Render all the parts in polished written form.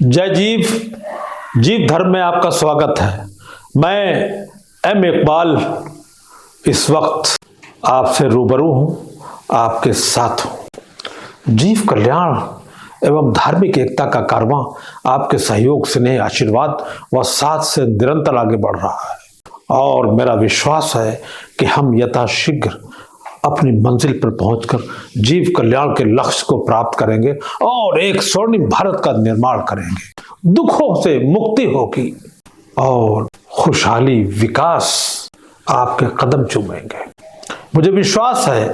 जय जीव। जीव धर्म में आपका स्वागत है। मैं एम इकबाल इस वक्त आपसे रूबरू हूं, आपके साथ हूं। जीव कल्याण एवं धार्मिक एकता का कारवां आपके सहयोग, स्नेह, आशीर्वाद व साथ से निरंतर आगे बढ़ रहा है और मेरा विश्वास है कि हम यथाशीघ्र अपनी मंजिल पर पहुंचकर जीव कल्याण के लक्ष्य को प्राप्त करेंगे और एक स्वर्णिम भारत का निर्माण करेंगे। दुखों से मुक्ति होगी और खुशहाली, विकास आपके कदम चूमेंगे। मुझे विश्वास है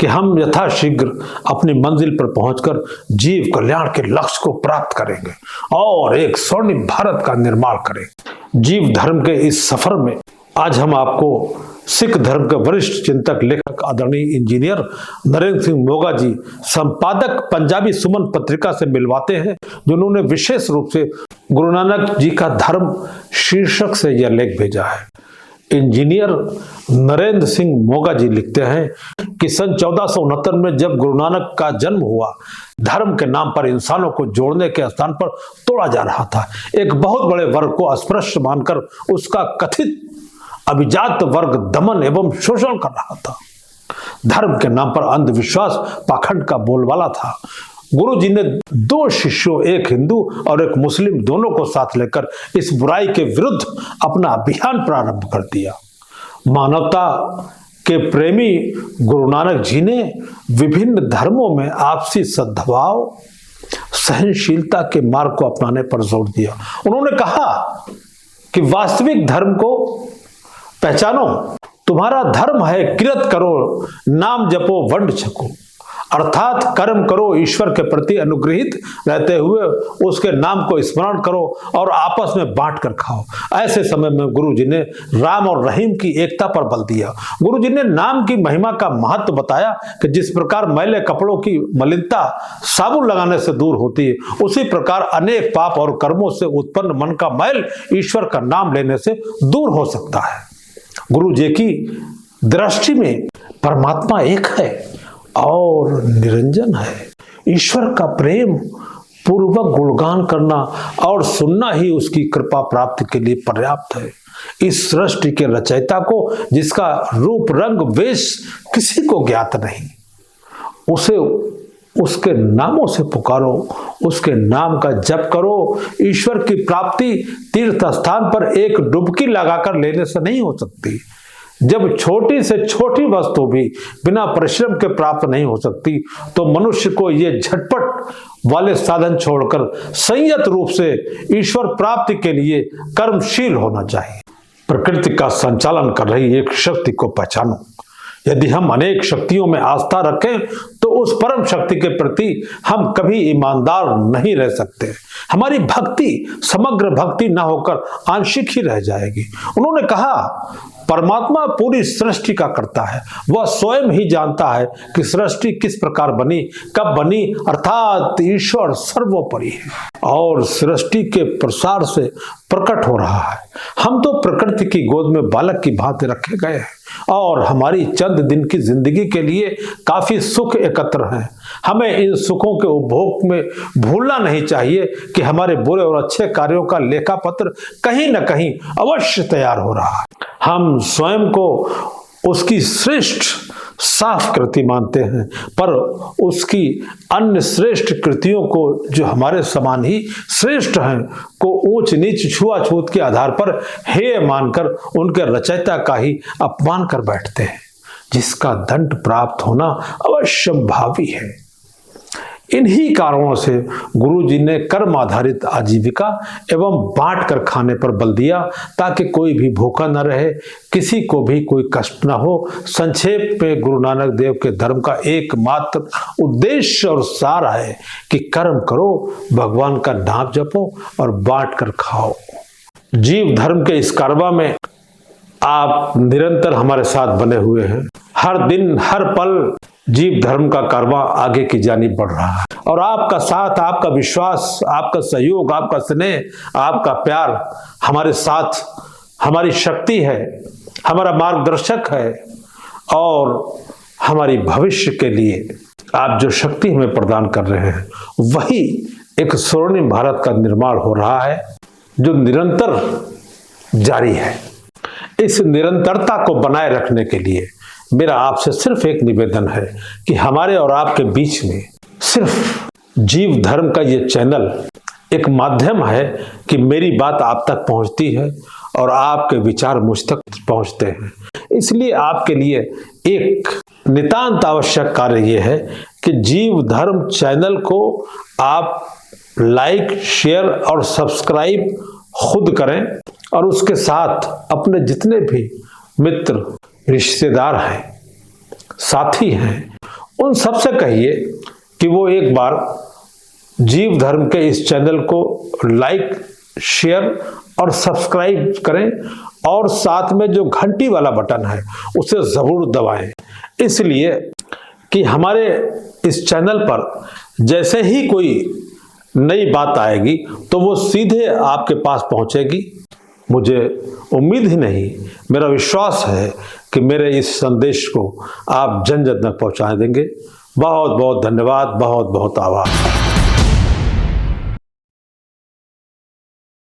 कि हम यथाशीघ्र अपनी मंजिल पर पहुंचकर जीव कल्याण के लक्ष्य को प्राप्त करेंगे और एक स्वर्णिम भारत का निर्माण करेंगे। जीव धर्म के इस सफर में आज हम आपको सिख धर्म के वरिष्ठ चिंतक, लेखक, आदरणीय इंजीनियर नरेंद्र सिंह मोगा जी, संपादक पंजाबी सुमन पत्रिका से मिलवाते हैं, जिन्होंने विशेष रूप से गुरु नानक जी का धर्म शीर्षक से यह लेख भेजा है। इंजीनियर नरेंद्र सिंह मोगा जी लिखते हैं कि सन 1469 में जब गुरु नानक का जन्म हुआ, धर्म के नाम पर इंसानों को जोड़ने के स्थान पर तोड़ा जा रहा था। एक बहुत बड़े वर्ग को अस्पृश्य मानकर उसका कथित अभिजात वर्ग दमन एवं शोषण कर रहा था। धर्म के नाम पर अंधविश्वास, पाखंड का बोलबाला था। गुरु जी ने 2 शिष्यों, एक हिंदू और एक मुस्लिम, दोनों को साथ लेकर इस बुराई के विरुद्ध अपना अभियान प्रारंभ कर दिया। मानवता के प्रेमी गुरु नानक जी ने विभिन्न धर्मों में आपसी सद्भाव, सहनशीलता के मार्ग को अपनाने पर जोर दिया। उन्होंने कहा कि वास्तविक धर्म को पहचानो। तुम्हारा धर्म है किरत करो, नाम जपो, वंड छको, अर्थात कर्म करो, ईश्वर के प्रति अनुग्रहित रहते हुए उसके नाम को स्मरण करो और आपस में बांट कर खाओ। ऐसे समय में गुरु जी ने राम और रहीम की एकता पर बल दिया। गुरु जी ने नाम की महिमा का महत्व बताया कि जिस प्रकार मैले कपड़ों की मलिनता साबुन लगाने से दूर होती है, उसी प्रकार अनेक पाप और कर्मों से उत्पन्न मन का मैल ईश्वर का नाम लेने से दूर हो सकता है। गुरु जी की दृष्टि में परमात्मा एक है और निरंजन है। ईश्वर का प्रेम पूर्वक गुणगान करना और सुनना ही उसकी कृपा प्राप्ति के लिए पर्याप्त है। इस सृष्टि के रचयिता को, जिसका रूप, रंग, वेश किसी को ज्ञात नहीं, उसे उसके नामों से पुकारो, उसके नाम का जप करो। ईश्वर की प्राप्ति तीर्थ स्थान पर एक डुबकी लगाकर लेने से नहीं हो सकती। जब छोटी से छोटी वस्तु भी बिना परिश्रम के प्राप्त नहीं हो सकती, तो मनुष्य को ये झटपट वाले साधन छोड़कर संयत रूप से ईश्वर प्राप्ति के लिए कर्मशील होना चाहिए। प्रकृति का संचालन कर रही एक शक्ति को पहचानो। यदि हम अनेक शक्तियों में आस्था रखें तो उस परम शक्ति के प्रति हम कभी ईमानदार नहीं रह सकते। हमारी भक्ति समग्र भक्ति न होकर आंशिक ही रह जाएगी। उन्होंने कहा, परमात्मा पूरी सृष्टि का करता है। वह स्वयं ही जानता है कि सृष्टि किस प्रकार बनी, कब बनी, अर्थात ईश्वर सर्वोपरि है और सृष्टि के प्रसार से प्रकट हो रहा है। हम तो प्रकृति की गोद में बालक की भांति रखे गए हैं और हमारी चंद दिन की जिंदगी के लिए काफी सुख एकत्र हैं। हमें इन सुखों के उपभोग में भूलना नहीं चाहिए कि हमारे बुरे और अच्छे कार्यों का लेखा पत्र कहीं न कहीं अवश्य तैयार हो रहा है। हम स्वयं को उसकी श्रेष्ठ साफ कृति मानते हैं, पर उसकी अन्य श्रेष्ठ कृतियों को, जो हमारे समान ही श्रेष्ठ हैं, को ऊंच नीच, छुआछूत के आधार पर हेय मानकर उनके रचयिता का ही अपमान कर बैठते हैं, जिसका दंड प्राप्त होना अवश्यंभावी है। इन्हीं कारणों से गुरु जी ने कर्म आधारित आजीविका एवं बांट कर खाने पर बल दिया, ताकि कोई भी भूखा न रहे, किसी को भी कोई कष्ट न हो। संक्षेप में गुरु नानक देव के धर्म का एकमात्र उद्देश्य और सार है कि कर्म करो, भगवान का नाम जपो और बांट कर खाओ। जीव धर्म के इस कारवां में आप निरंतर हमारे साथ बने हुए हैं। हर दिन, हर पल जीव धर्म का कारवां आगे की जानिब बढ़ रहा है और आपका साथ, आपका विश्वास, आपका सहयोग, आपका स्नेह, आपका प्यार हमारे साथ हमारी शक्ति है, हमारा मार्गदर्शक है और हमारी भविष्य के लिए आप जो शक्ति हमें प्रदान कर रहे हैं, वही एक स्वर्णिम भारत का निर्माण हो रहा है जो निरंतर जारी है। इस निरंतरता को बनाए रखने के लिए मेरा आपसे सिर्फ एक निवेदन है कि हमारे और आपके बीच में सिर्फ जीव धर्म का ये चैनल एक माध्यम है कि मेरी बात आप तक पहुंचती है और आपके विचार मुझ तक पहुंचते हैं। इसलिए आपके लिए एक नितांत आवश्यक कार्य ये है कि जीव धर्म चैनल को आप लाइक, शेयर और सब्सक्राइब खुद करें और उसके साथ अपने जितने भी मित्र, रिश्तेदार हैं, साथी हैं, उन सबसे कहिए कि वो एक बार जीव धर्म के इस चैनल को लाइक, शेयर और सब्सक्राइब करें और साथ में जो घंटी वाला बटन है उसे जरूर दबाएं, इसलिए कि हमारे इस चैनल पर जैसे ही कोई नई बात आएगी तो वो सीधे आपके पास पहुंचेगी। मुझे उम्मीद ही नहीं, मेरा विश्वास है कि मेरे इस संदेश को आप जन जन तक पहुंचा देंगे। बहुत बहुत धन्यवाद, बहुत बहुत आभार।